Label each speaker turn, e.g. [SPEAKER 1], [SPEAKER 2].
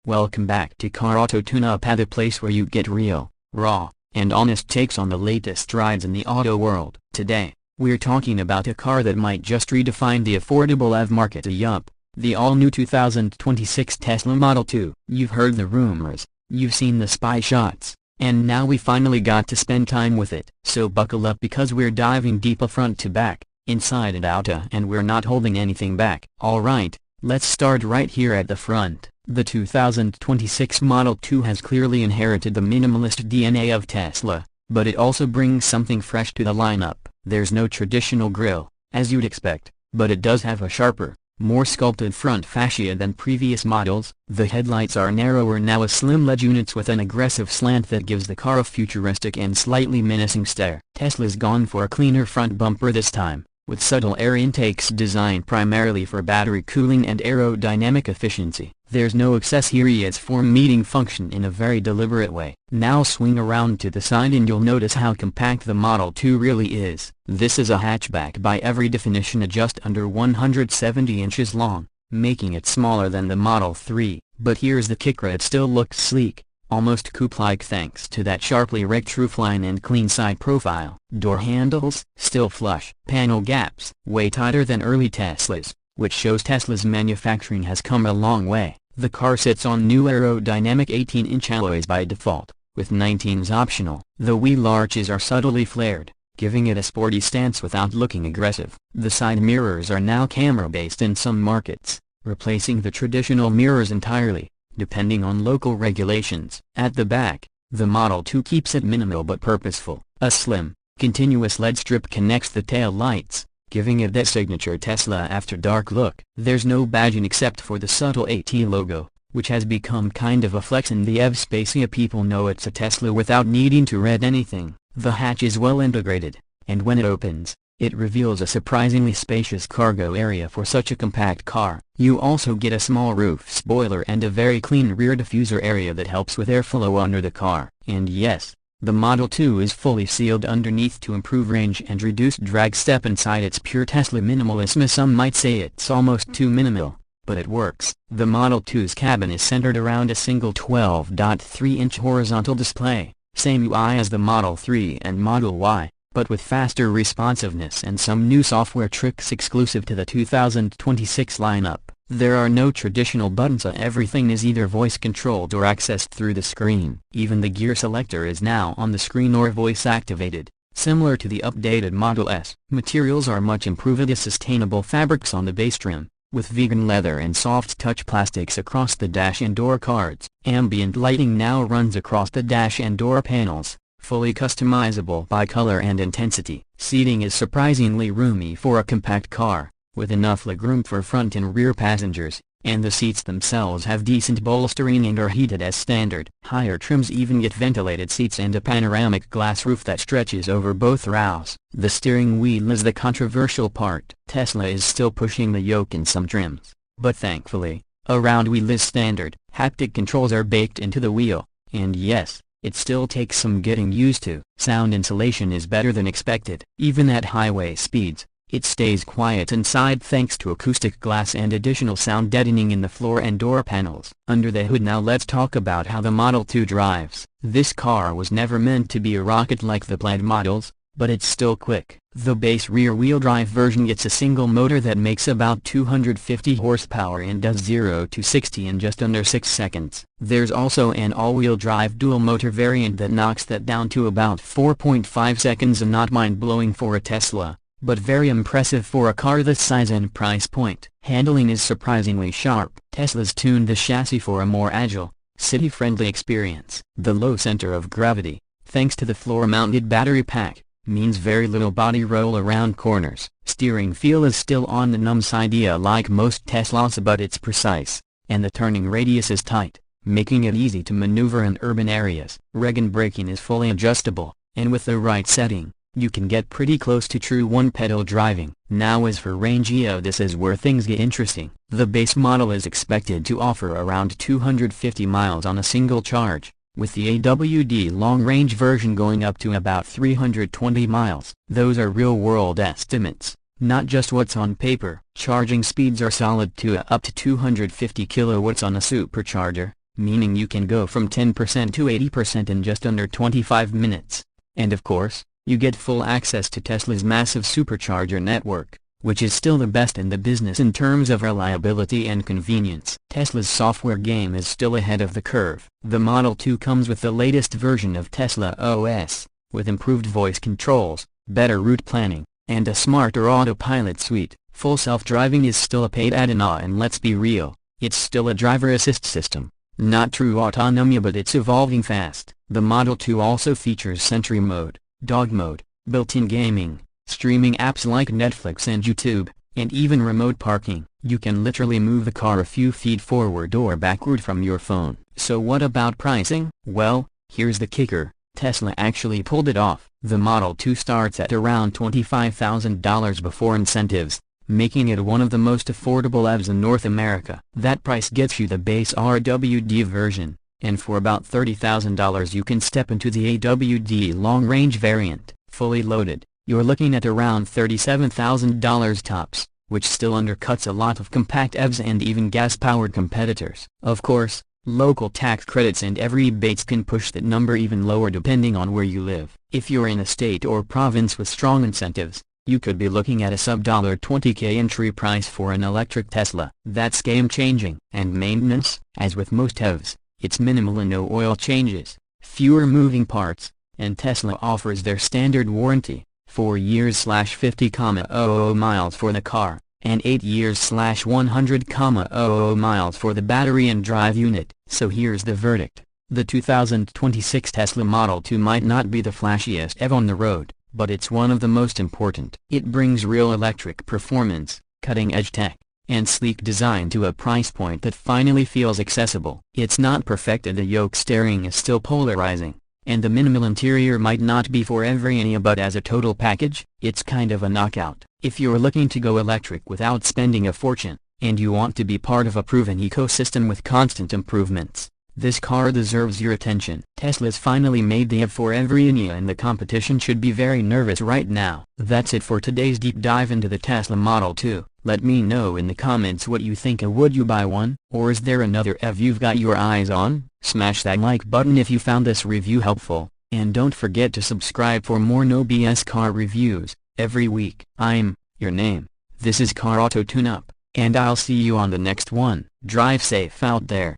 [SPEAKER 1] Welcome back to Car Auto Tune-Up, the place where you get real, raw, and honest takes on the latest rides in the auto world. Today, we're talking about a car that might just redefine the affordable EV market. Yup, the all-new 2026 Tesla Model 2. You've heard the rumors, you've seen the spy shots, and now we finally got to spend time with it. So buckle up because we're diving deep front to back, inside and out, and we're not holding anything back. Alright, let's start right here at the front. The 2026 Model 2 has clearly inherited the minimalist DNA of Tesla, but it also brings something fresh to the lineup. There's no traditional grille, as you'd expect, but it does have a sharper, more sculpted front fascia than previous models. The headlights are narrower now, as slim LED units with an aggressive slant that gives the car a futuristic and slightly menacing stare. Tesla's gone for a cleaner front bumper this time, with subtle air intakes designed primarily for battery cooling and aerodynamic efficiency. There's no accessories form-meeting function in a very deliberate way. Now swing around to the side and you'll notice how compact the Model 2 really is. This is a hatchback by every definition, at just under 170 inches long, making it smaller than the Model 3. But here's the kicker: it still looks sleek, almost coupe-like, thanks to that sharply raked roofline and clean side profile. Door handles, still flush. Panel gaps, way tighter than early Teslas, which shows Tesla's manufacturing has come a long way. The car sits on new aerodynamic 18-inch alloys by default, with 19s optional. The wheel arches are subtly flared, giving it a sporty stance without looking aggressive. The side mirrors are now camera-based in some markets, replacing the traditional mirrors entirely, depending on local regulations. At the back, the Model 2 keeps it minimal but purposeful. A slim, continuous LED strip connects the tail lights, giving it that signature Tesla after dark look. There's no badging except for the subtle AT logo, which has become kind of a flex in the EV space. People know it's a Tesla without needing to read anything. The hatch is well integrated, and when it opens, it reveals a surprisingly spacious cargo area for such a compact car. You also get a small roof spoiler and a very clean rear diffuser area that helps with airflow under the car. And yes, the Model 2 is fully sealed underneath to improve range and reduce drag. Step inside its pure Tesla minimalism. Some might say it's almost too minimal, but it works. The Model 2's cabin is centered around a single 12.3-inch horizontal display, same UI as the Model 3 and Model Y, but with faster responsiveness and some new software tricks exclusive to the 2026 lineup. There are no traditional buttons. Everything is either voice-controlled or accessed through the screen. Even the gear selector is now on the screen or voice-activated, similar to the updated Model S. Materials are much improved. The sustainable fabrics on the base trim, with vegan leather and soft-touch plastics across the dash and door cards. Ambient lighting now runs across the dash and door panels, fully customizable by color and intensity. Seating is surprisingly roomy for a compact car, with enough legroom for front and rear passengers, and the seats themselves have decent bolstering and are heated as standard. Higher trims even get ventilated seats and a panoramic glass roof that stretches over both rows. The steering wheel is the controversial part. Tesla is still pushing the yoke in some trims, but thankfully, a round wheel is standard. Haptic controls are baked into the wheel, and yes, it still takes some getting used to. Sound insulation is better than expected. Even at highway speeds, it stays quiet inside thanks to acoustic glass and additional sound deadening in the floor and door panels. Under the hood now, let's talk about how the Model 2 drives. This car was never meant to be a rocket like the planned models, but it's still quick. The base rear-wheel drive version gets a single motor that makes about 250 horsepower and does 0 to 60 in just under 6 seconds. There's also an all-wheel drive dual-motor variant that knocks that down to about 4.5 seconds, and not mind-blowing for a Tesla, but very impressive for a car this size and price point. Handling is surprisingly sharp. Tesla's tuned the chassis for a more agile, city-friendly experience. The low center of gravity, thanks to the floor-mounted battery pack, means very little body roll around corners. Steering feel is still on the numb side like most Teslas, but it's precise, and the turning radius is tight, making it easy to maneuver in urban areas. Reg and braking is fully adjustable, and with the right setting, you can get pretty close to true one-pedal driving. Now as for range, this is where things get interesting. The base model is expected to offer around 250 miles on a single charge, with the AWD long-range version going up to about 320 miles. Those are real-world estimates, not just what's on paper. Charging speeds are solid to up to 250 kilowatts on a supercharger, meaning you can go from 10% to 80% in just under 25 minutes. And of course, you get full access to Tesla's massive supercharger network, which is still the best in the business in terms of reliability and convenience. Tesla's software game is still ahead of the curve. The Model 2 comes with the latest version of Tesla OS, with improved voice controls, better route planning, and a smarter autopilot suite. Full self-driving is still a paid add-on, and let's be real, it's still a driver assist system. Not true autonomy, but it's evolving fast. The Model 2 also features Sentry Mode, Dog Mode, built-in gaming, streaming apps like Netflix and YouTube, and even remote parking. You can literally move the car a few feet forward or backward from your phone. So what about pricing? Well, here's the kicker. Tesla actually pulled it off. The Model 2 starts at around $25,000 before incentives, making it one of the most affordable EVs in North America. That price gets you the base RWD version, and for about $30,000 you can step into the AWD long-range variant. Fully loaded, you're looking at around $37,000 tops, which still undercuts a lot of compact EVs and even gas-powered competitors. Of course, local tax credits and every rebates can push that number even lower depending on where you live. If you're in a state or province with strong incentives, you could be looking at a sub-$20K entry price for an electric Tesla. That's game-changing. And maintenance? As with most EVs, it's minimal and no oil changes, fewer moving parts, and Tesla offers their standard warranty, 4 years/50,000 miles for the car, and 8 years/100,000 miles for the battery and drive unit. So here's the verdict. The 2026 Tesla Model 2 might not be the flashiest EV on the road, but it's one of the most important. It brings real electric performance, cutting-edge tech, and sleek design to a price point that finally feels accessible. It's not perfect and the yoke steering is still polarizing, and the minimal interior might not be for everyone, but as a total package, it's kind of a knockout. If you're looking to go electric without spending a fortune, and you want to be part of a proven ecosystem with constant improvements, this car deserves your attention. Tesla's finally made the EV for everyone, and the competition should be very nervous right now. That's it for today's deep dive into the Tesla Model 2. Let me know in the comments what you think. Would you buy one? Or is there another EV you've got your eyes on? Smash that like button if you found this review helpful, and don't forget to subscribe for more no BS car reviews every week. I'm your name. This is Car Auto Tune Up, and I'll see you on the next one. Drive safe out there.